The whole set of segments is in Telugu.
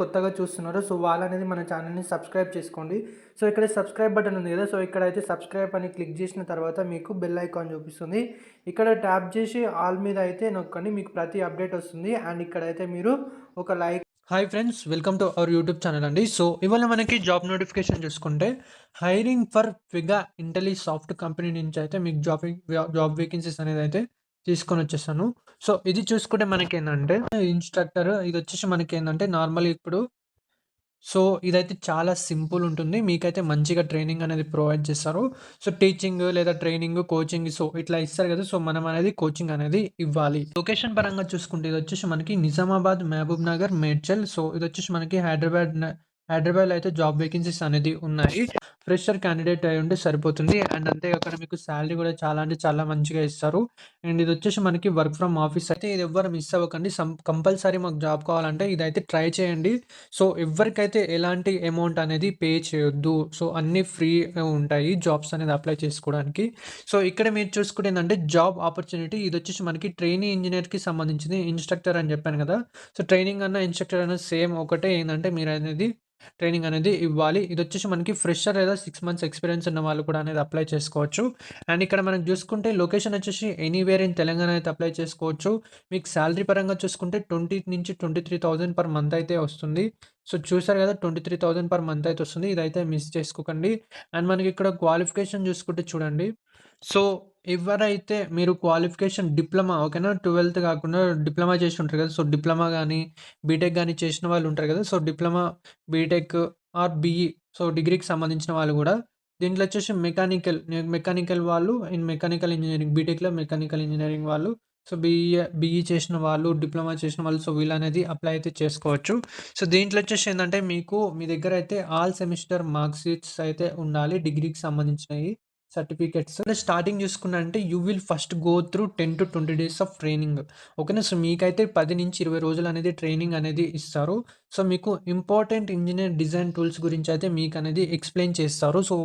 కొత్తగా చూస్తున్నారో సో వాళ్ళనేది మన ఛానల్‌ని సబ్స్క్రైబ్ చేసుకోండి. సో ఇక్కడ సబ్స్క్రైబ్ బటన్ ఉంది కదా! సో ఇక్కడైతే సబ్స్క్రైబ్ అని క్లిక్ చేసిన తర్వాత మీకు బెల్ ఐకాన్ చూపిస్తుంది. ఇక్కడ ట్యాప్ చేసి ఆల్ మీద అయితే నొక్కండి. మీకు ప్రతి అప్డేట్ వస్తుంది. అండ్ ఇక్కడైతే మీరు ఒక like hi friends, welcome to our YouTube channel అండి. సో ఇవాళ మనకి జాబ్ నోటిఫికేషన్ చూసుకుంటే హైరింగ్ ఫర్ ఫిగా ఇంటెలి సాఫ్ట్ కంపెనీ నుంచి అయితే మీకు జాబ్ వేకెన్సీస్ అనేది అయితే తీసుకొని వచ్చేసాను. సో ఇది చూసుకుంటే మనకేందంటే ఇన్‌స్ట్రక్టర్ ఇదొచ్చేసి మనకేందంటే నార్మల్‌గా ఇప్పుడు సో ఇదైతే చాలా సింపుల్ ఉంటుంది. మీకైతే మంచిగా ట్రైనింగ్ అనేది ప్రొవైడ్ చేస్తారు. సో టీచింగ్ లేదా ట్రైనింగ్, కోచింగ్ సో ఇట్లా ఇస్తారు కదా! సో మనం అనేది కోచింగ్ అనేది ఇవ్వాలి. లొకేషన్ పరంగా చూసుకుంటే ఇదొచ్చేసి మనకి నిజామాబాద్, మహబూబ్‌నగర్, మేడ్చల్ సో ఇదొచ్చేసి మనకి హైదరాబాద్‌లో అయితే జాబ్ వేకెన్సీస్ అనేది ఉన్నాయి. ఫ్రెషర్ క్యాండిడేట్ అయ్యుంటే సరిపోతుంది. అండ్ అంతేకాకుండా మీకు సాలరీ కూడా చాలా అంటే చాలా మంచిగా ఇస్తారు. అండ్ ఇదొచ్చేసి మనకి వర్క్ ఫ్రమ్ ఆఫీస్ అయితే ఇది ఎవ్వరు మిస్ అవ్వకండి. కంపల్సరీ మాకు జాబ్ కావాలంటే ఇదైతే ట్రై చేయండి. సో ఎవ్వరికైతే ఎలాంటి అమౌంట్ అనేది పే చేయొద్దు. సో అన్నీ ఫ్రీ ఉంటాయి జాబ్స్ అనేది అప్లై చేసుకోవడానికి. సో ఇక్కడ మీరు చూసుకుంటే ఏందంటే జాబ్ ఆపర్చునిటీ ఇదొచ్చేసి మనకి ట్రైనీ ఇంజినీర్‌కి సంబంధించింది. ఇన్‌స్ట్రక్టర్ అని చెప్పాను కదా! సో ట్రైనింగ్ అన్న, ఇన్‌స్ట్రక్టర్ అన్న సేమ్ ఒకటే. ఏందంటే మీరనేది ట్రైనింగ్ అనేది ఇవ్వాలి. ఇదొచ్చేసి మనకి ఫ్రెషర్ లేదా 6 మంత్స్ ఎక్స్‌పీరియన్స్ ఉన్న వాళ్ళు కూడా అనేది అప్లై చేసుకోవచ్చు. అండ్ ఇక్కడ మనం చూసుకుంటే లొకేషన్ వచ్చేసి ఎనీవేర్ ఇన్ తెలంగాణ అయితే అప్లై చేసుకోవచ్చు. మీకు సాలరీ పరంగా చూసుకుంటే 20,000-23,000 పర్ మంత్ అయితే వస్తుంది. సో చూసారు కదా! 23,000 పర్ మంత్ అయితే వస్తుంది. ఇదైతే మిస్ చేసుకోకండి. అండ్ మనకి ఇక్కడ క్వాలిఫికేషన్ చూసుకుంటే చూడండి. సో ఎవరైతే మీరు క్వాలిఫికేషన్ డిప్లొమా ఓకేనా 12థ్ కాకుండా డిప్లొమా చేసి ఉంటారు కదా! సో డిప్లొమా గాని, బీటెక్ గాని చేసిన వాళ్ళు ఉంటారు కదా! So diploma, B Tech or BE so డిగ్రీకి సంబంధించిన వాళ్ళు కూడా దీంట్లో వచ్చేసి మెకానికల్ వాళ్ళు ఇన్ మెకానికల్ ఇంజినీరింగ్ బీటెక్‌లో మెకానికల్ ఇంజినీరింగ్ వాళ్ళు సో బీఈ చేసిన వాళ్ళు, డిప్లొమా చేసిన వాళ్ళు సో వీళ్ళనేది అప్లై అయితే చేసుకోవచ్చు. సో దీంట్లో వచ్చేసి ఏందంటే మీకు మీ దగ్గర అయితే ఆల్ సెమిస్టర్ మార్క్ షీట్స్ అయితే ఉండాలి డిగ్రీకి సంబంధించినయి. సర్టిఫికేట్స్ స్టార్టింగ్ చూసుకున్నారంటే you will first go through 10-20 days of training. ఓకేనా. సో మీకైతే 10-20 రోజులు అనేది ట్రైనింగ్ అనేది ఇస్తారు. సో మీకు ఇంపార్టెంట్ ఇంజనీర్ డిజైన్ టూల్స్ గురించి అయితే మీకు అనేది ఎక్స్ప్లెయిన్ చేస్తారు. సో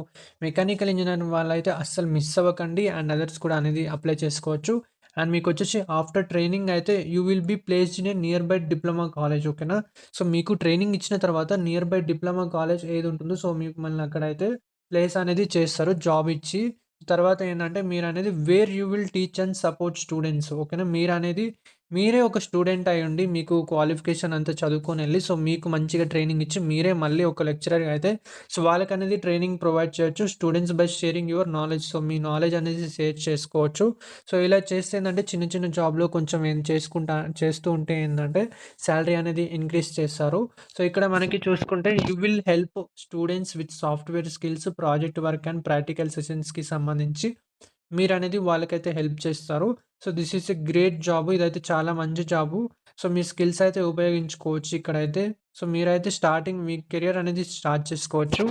మెకానికల్ ఇంజనీరింగ్ వాళ్ళైతే అస్సలు మిస్ అవ్వకండి. అండ్ అదర్స్ కూడా అనేది అప్లై చేసుకోవచ్చు. అండ్ మీకు వచ్చేసి ఆఫ్టర్ ట్రైనింగ్ అయితే you will be placed in a near by diploma college ఓకేనా. సో మీకు ట్రైనింగ్ ఇచ్చిన తర్వాత నియర్ బై డిప్లొమా కాలేజ్ ఏది ఉంటుందో సో మీకు మళ్ళీ అక్కడైతే ప్లేస్ అనేది చేస్తారు జాబ్ ఇచ్చి. తర్వాత ఏందంటే మీరనేది where you will teach and support students ఓకేనా. మీరే ఒక స్టూడెంట్ అయ్యుండి మీకు క్వాలిఫికేషన్ అంతా చదువుకొనెళ్ళి సో మీకు మంచిగా ట్రైనింగ్ ఇచ్చి మీరే మళ్ళీ ఒక లెక్చరర్‌గా అయితే సో వాళ్ళకనేది ట్రైనింగ్ ప్రొవైడ్ చేయొచ్చు. Students by sharing your knowledge. So me knowledge అనేది షేర్ చేసుకోవచ్చు. సో ఇలా చేస్తే ఏందంటే చిన్న చిన్న జాబ్‌లో కొంచెం చేస్తూ ఉంటే ఏందంటే సాలరీ అనేది ఇంక్రీజ్ చేస్తారు. సో ఇక్కడ మనకి చూసుకుంటే you will help students with software skills, project work and practical సెషన్స్‌కి సంబంధించి మీరనేది వాళ్ళకైతే హెల్ప్ చేస్తారు. So this is a great job. ఇదైతే చాలా మంచి జాబు. సో మీ స్కిల్స్ అయితే ఉపయోగించుకోవచ్చు ఇక్కడైతే. సో మీరైతే స్టార్టింగ్ మీ కెరియర్ అనేది స్టార్ట్ చేసుకోవచ్చు.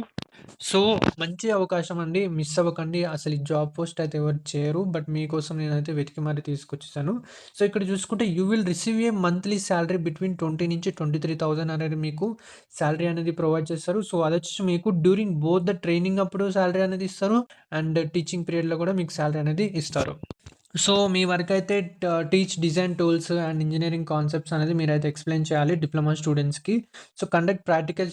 సో మంచి అవకాశం అండి. మిస్ అవ్వకండి. అసలు ఈ జాబ్ పోస్ట్ అయితే ఎవరు చేయరు. బట్ మీకోసం నేనైతే వెతికి మరి తీసుకొచ్చేసాను. సో ఇక్కడ చూసుకుంటే you will receive a monthly salary between 20,000-23,000 అనేది మీకు సాలరీ అనేది ప్రొవైడ్ చేస్తారు. సో అదొచ్చేసి మీకు డ్యూరింగ్ బోత్ ద ట్రైనింగ్ అప్పుడు సాలరీ అనేది ఇస్తారు. అండ్ టీచింగ్ పీరియడ్‌లో కూడా మీకు సాలరీ అనేది ఇస్తారు. సో మీ వరకైతే teach design tools and engineering concepts అనేది మీరైతే ఎక్స్‌ప్లెయిన్ చేయాలి డిప్లొమా స్టూడెంట్స్‌కి. So conduct practical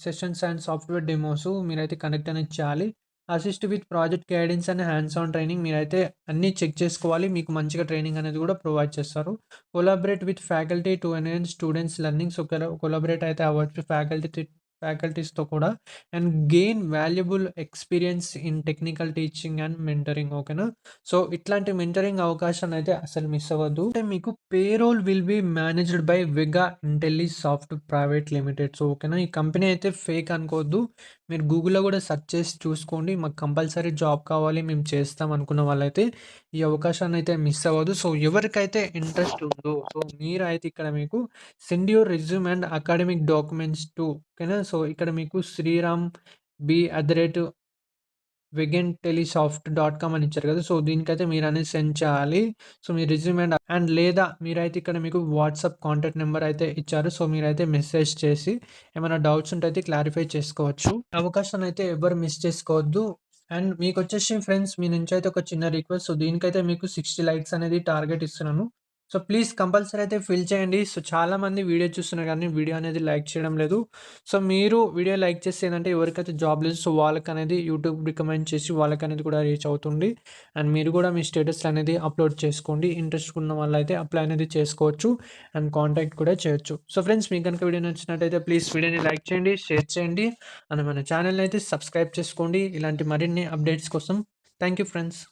sessions and software demos మీరైతే కండక్ట్ అనేది చేయాలి. Assist with project guidance and hands on training మీరైతే అన్నీ చెక్ చేసుకోవాలి. మీకు మంచిగా ట్రైనింగ్ అనేది కూడా ప్రొవైడ్ చేస్తారు. Collaborate with faculty to enhance students learning. So collaborate అయితే అవ్వచ్చు ఫ్యాకల్టీస్‌తో కూడా. And gain valuable experience in technical teaching and mentoring ఓకేనా. సో ఇట్లాంటి మెంటరింగ్ అవకాశాన్ని అయితే అసలు మిస్ అవ్వద్దు. అంటే మీకు payroll will be managed by Vega Intelli Soft private limited. So ఓకేనా. ఈ కంపెనీ అయితే ఫేక్ అనుకోవద్దు. మీరు గూగుల్‌లో కూడా సెర్చ్ చేసి చూసుకోండి. మాకు కంపల్సరీ జాబ్ కావాలి మేము చేస్తాం అనుకున్న వాళ్ళైతే ఈ అవకాశాన్ని అయితే మిస్ అవ్వద్దు. సో ఎవరికైతే ఇంట్రెస్ట్ ఉందో సో మీరైతే ఇక్కడ మీకు send your resume and academic documents to ఓకేనా. సో ఇక్కడ మీకు శ్రీరామ్ bి@వెగెన్‌టెలిసాఫ్ట్.కామ్ అని ఇచ్చారు కదా! సో దీనికైతే మీరనేది సెండ్ చేయాలి. సో మీ రెజ్యూమ్ అండ్ లేదా మీరైతే ఇక్కడ మీకు వాట్సాప్ కాంటాక్ట్ నంబర్ అయితే ఇచ్చారు. సో మీరైతే మెసేజ్ చేసి ఏమైనా డౌట్స్ ఉంటే అయితే క్లారిఫై చేసుకోవచ్చు. అవకాశాన్ని అయితే ఎవ్వరు మిస్ చేసుకోవద్దు. అండ్ మీకొచ్చేసి ఫ్రెండ్స్ మీ నుంచి అయితే ఒక చిన్న రిక్వెస్ట్. సో దీనికైతే మీకు 60 లైక్స్ అనేది టార్గెట్ ఇస్తున్నాను. సో, ప్లీజ్ కంపల్సరీ అయితే ఫిల్ చేయండి. సో, చాలామంది వీడియో చూస్తున్నారు గానీ, వీడియో అనేది లైక్ చేయడం లేదు. సో, మీరు వీడియో లైక్ చేస్తే ఏందంటే ఎవరికైతే జాబ్ లేదు, సో, వాళ్ళకనేది యూట్యూబ్ రికమెండ్ చేసి వాళ్ళకనేది కూడా రీచ్ అవుతుంది. అండ్ మీరు కూడా మీ స్టేటస్‌లనేది అప్‌లోడ్ చేసుకోండి. ఇంట్రెస్ట్ ఉన్న వాళ్ళైతే అప్లై అనేది చేసుకోవచ్చు. అండ్ కాంటాక్ట్ కూడా చేయొచ్చు. సో, ఫ్రెండ్స్ మీకు గనుక వీడియో నచ్చినట్టయితే ప్లీజ్ వీడియోని లైక్ చేయండి, షేర్ చేయండి. అండ్ మన ఛానెల్‌ని అయితే సబ్స్క్రైబ్ చేసుకోండి. ఇలాంటి మరిన్ని అప్డేట్స్ కోసం. Thank you friends.